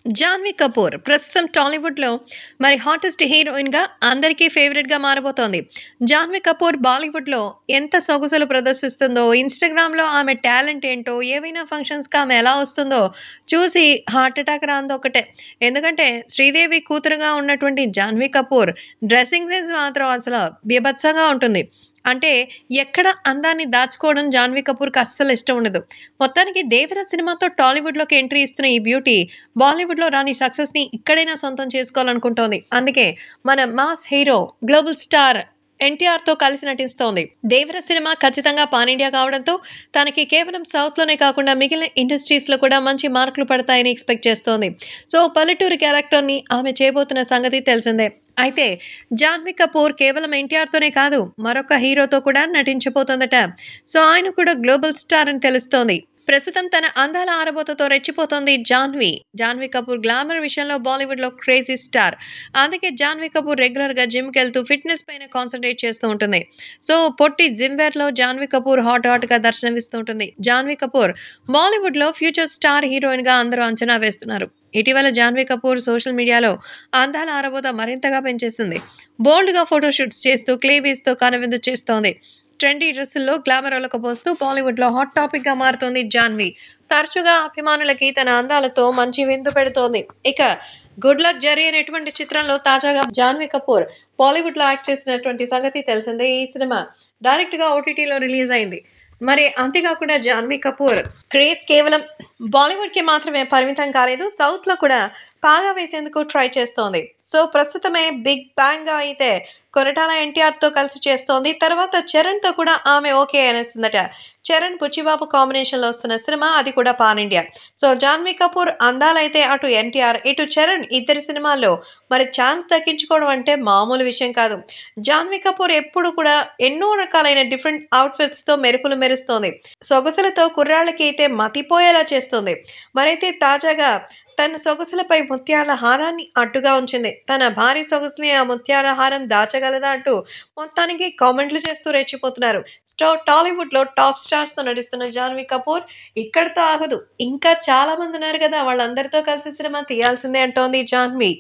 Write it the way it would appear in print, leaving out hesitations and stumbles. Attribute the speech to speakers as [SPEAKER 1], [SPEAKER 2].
[SPEAKER 1] జాన్వీ కపూర్ ప్రస్తుతం టాలీవుడ్‌లో మరి హాటెస్ట్ హీరోయిన్‌గా అందరికీ ఫేవరెట్‌గా మారబోతోంది. జాన్వీ కపూర్ బాలీవుడ్‌లో ఎంత సొగసులు ప్రదర్శిస్తుందో, ఇన్‌స్టాగ్రామ్‌లో ఆమె టాలెంట్ ఏంటో, ఏవైనా ఫంక్షన్స్‌కి ఆమె ఎలా వస్తుందో చూసి హార్ట్ అటాక్ రానిదొక్కటే. ఎందుకంటే శ్రీదేవి కూతురుగా ఉన్నటువంటి జాన్వీ కపూర్ డ్రెస్సింగ్ సెన్స్ మాత్రం అసలు బీభత్సంగా ఉంటుంది. అంటే ఎక్కడ అందాన్ని దాచుకోవడం జాన్వీ కపూర్‌కి అస్సలు ఇష్టం ఉండదు. మొత్తానికి 'దేవర' సినిమాతో టాలీవుడ్‌లోకి ఎంట్రీ ఇస్తున్న ఈ బ్యూటీ బాలీవుడ్‌లో రాని సక్సెస్‌ని ఇక్కడైనా సొంతం చేసుకోవాలనుకుంటోంది. అందుకే మన మాస్ హీరో, గ్లోబల్ స్టార్ ఎన్టీఆర్‌తో కలిసి నటిస్తోంది. 'దేవర' సినిమా ఖచ్చితంగా పాన్ ఇండియా కావడంతో తనకి కేవలం సౌత్‌లోనే కాకుండా మిగిలిన ఇండస్ట్రీస్‌లో కూడా మంచి మార్కులు పడతాయని ఎక్స్‌పెక్ట్ చేస్తోంది. సో, పల్లెటూరి క్యారెక్టర్‌ని ఆమె చేయబోతున్న సంగతి తెలిసిందే. అయితే జాన్వీ కపూర్ కేవలం ఎన్టీఆర్‌తోనే కాదు మరొక హీరోతో కూడా నటించబోతోందట. సో, ఆయన కూడా గ్లోబల్ స్టార్ అని తెలుస్తోంది. ప్రస్తుతం తన అందాల ఆరబోతతో రెచ్చిపోతోంది జాన్వీ. జాన్వీ కపూర్ గ్లామర్ విషయంలో బాలీవుడ్‌లో క్రేజీ స్టార్. అందుకే జాన్వీ కపూర్ రెగ్యులర్‌గా జిమ్‌కెళ్తూ ఫిట్‌నెస్ పైన కాన్సంట్రేట్ చేస్తూ ఉంటుంది. సో, పొట్టి జిమ్ వేర్‌లో జాన్వీ కపూర్ హాట్‌గా దర్శనమిస్తూ ఉంటుంది. జాన్వీ కపూర్ బాలీవుడ్‌లో ఫ్యూచర్ స్టార్ హీరోయిన్‌గా అందరూ అంచనా వేస్తున్నారు. ఇటీవల జాన్వీ కపూర్ సోషల్ మీడియాలో అందాల ఆరబోత మరింతగా పెంచేసింది. బోల్డ్‌గా ఫోటోషూట్స్ చేస్తూ క్లేవీస్‌తో కనువిందు చేస్తోంది. ట్రెండీ డ్రెస్సుల్లో గ్లామర్ ఒలకబోస్తూ బాలీవుడ్‌లో హాట్ టాపిక్‌గా మారుతోంది జాన్వీ. తరచుగా అభిమానులకి తన అందాలతో మంచి విందు పెడుతోంది. ఇక 'గుడ్ లక్ జరీ' అనేటువంటి చిత్రంలో తాజాగా జాన్వీ కపూర్ బాలీవుడ్‌లో యాక్ట్ చేసినటువంటి సంగతి తెలిసిందే. ఈ సినిమా డైరెక్ట్‌గా ఓటీటీలో రిలీజ్ అయింది. మరి అంతేకాకుండా జాన్వీ కపూర్ క్రేజ్ కేవలం బాలీవుడ్‌కి మాత్రమే పరిమితం కాలేదు. సౌత్‌లో కూడా పాగా వేసేందుకు ట్రై చేస్తోంది. సో, ప్రస్తుతమే బిగ్ బ్యాంగ్‌గా అయితే కొరటాల ఎన్టీఆర్‌తో కలిసి చేస్తోంది. తర్వాత చరణ్‌తో కూడా ఆమె ఓకే అనేసిందట. చరణ్, బుచ్చిబాబు కాంబినేషన్‌లో వస్తున్న సినిమా అది కూడా pan India. So, Janhvi Kapoor అందాలైతే అటు ఎన్టీఆర్, ఇటు చరణ్ ఇద్దరి సినిమాల్లో మరి ఛాన్స్ దక్కించుకోవడం అంటే మామూలు విషయం కాదు. జాన్వీ కపూర్ ఎప్పుడు కూడా ఎన్నో రకాలైన డిఫరెంట్ అవుట్‌ఫిట్స్‌తో మెరుపులు మెరుస్తోంది. సొగసులతో కుర్రాళ్ళకి అయితే మతిపోయేలా చేస్తుంది. మరైతే తాజాగా తన సొగసులపై ముత్యాల హారాన్ని అడ్డుగా ఉంచింది. తన భారీ సొగసుని ఆ ముత్యాల హారం దాచగలదా అంటూ మొత్తానికి కామెంట్లు చేస్తూ రెచ్చిపోతున్నారు. టాలీవుడ్‌లో టాప్ స్టార్స్‌తో నటిస్తున్న జాన్వీ కపూర్ ఇక్కడితో ఆగదు. ఇంకా చాలా మంది ఉన్నారు కదా! వాళ్ళందరితో కలిసి సినిమా తీయాల్సిందే అంటోంది జాన్వీ.